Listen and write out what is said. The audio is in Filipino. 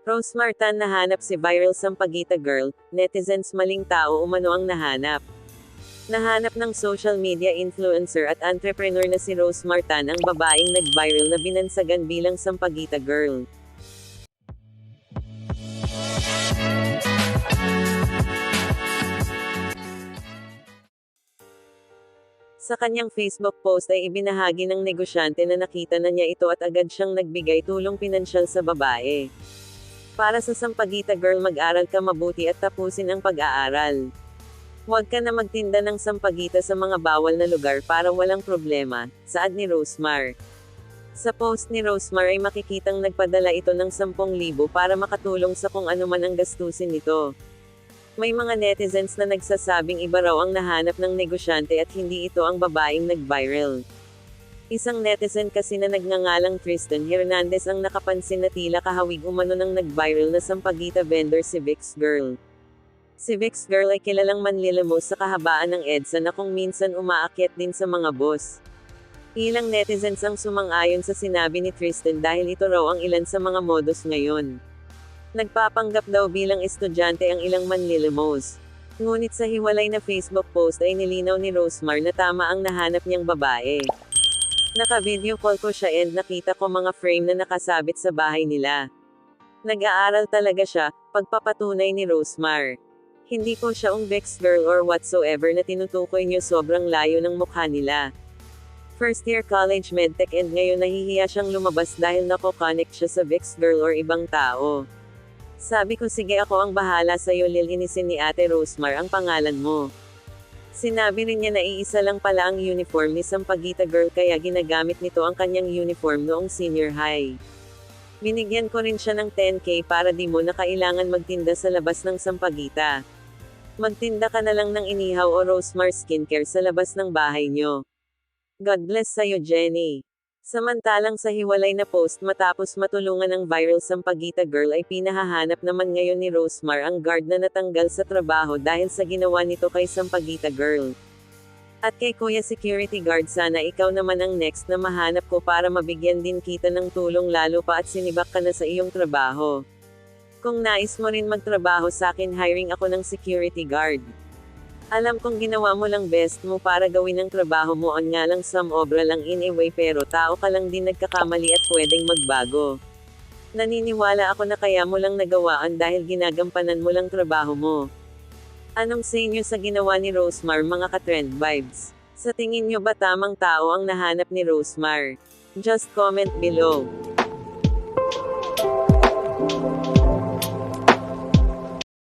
Rose Martin nahanap si viral Sampaguita girl, netizens maling tao umano ang nahanap. Nahanap ng social media influencer at entrepreneur na si Rose Martin ang babaeng nag-viral na binansagan bilang Sampaguita girl. Sa kanyang Facebook post ay ibinahagi ng negosyante na nakita na niya ito at agad siyang nagbigay tulong pinansyal sa babae. Para sa Sampaguita girl, mag-aral ka mabuti at tapusin ang pag-aaral. Huwag ka na magtinda ng sampaguita sa mga bawal na lugar para walang problema, saad ni Rosemar. Sa post ni Rosemar ay makikitang nagpadala ito ng 10,000 para makatulong sa kung ano man ang gastusin nito. May mga netizens na nagsasabing iba raw ang nahanap ng negosyante at hindi ito ang babaeng nag-viral. Isang netizen kasi na nagngangalang Tristan Hernandez ang nakapansin na tila kahawig umano ng nag-viral na sampaguita vendor si Vix Girl. Si Vix Girl ay kilalang manlilimos sa kahabaan ng EDSA na kung minsan umaakyat din sa mga boss. Ilang netizens ang sumang-ayon sa sinabi ni Tristan dahil ito raw ang ilan sa mga modus ngayon. Nagpapanggap daw bilang estudyante ang ilang manlilimos. Ngunit sa hiwalay na Facebook post ay nilinaw ni Rosemar na tama ang nahanap niyang babae. Naka-video call ko siya and nakita ko mga frame na nakasabit sa bahay nila. Nag-aaral talaga siya, pagpapatunay ni Rosemar. Hindi po siya Vix girl or whatsoever na tinutukoy niyo, sobrang layo ng mukha nila. First year college medtech and ngayon nahihiya siyang lumabas dahil nako-connect siya sa Vix girl or ibang tao. Sabi ko sige ako ang bahala sa'yo, lilinisin ni Ate Rosemar ang pangalan mo. Sinabi rin niya na iisa lang pala ang uniform ni Sampaguita girl kaya ginagamit nito ang kanyang uniform noong senior high. Binigyan ko rin siya ng 10K para di mo na kailangan magtinda sa labas ng Sampaguita. Magtinda ka na lang ng inihaw o Rosemar skincare sa labas ng bahay nyo. God bless sa'yo, Jenny. Samantalang sa hiwalay na post matapos matulungan ang viral Sampaguita girl ay pinahahanap naman ngayon ni Rosemar ang guard na natanggal sa trabaho dahil sa ginawa nito kay Sampaguita girl. At kay Kuya Security Guard, sana ikaw naman ang next na mahanap ko para mabigyan din kita ng tulong lalo pa at sinibak ka na sa iyong trabaho. Kung nais mo rin magtrabaho sa akin, hiring ako ng security guard. Alam kong ginawa mo lang best mo para gawin ang trabaho mo, on nga lang some obra lang in a way, pero tao ka lang din nagkakamali at pwedeng magbago. Naniniwala ako na kaya mo lang nagawaan dahil ginagampanan mo lang trabaho mo. Anong say nyo sa ginawa ni Rosemar, mga ka-trend vibes? Sa tingin nyo ba tamang tao ang nahanap ni Rosemar? Just comment below.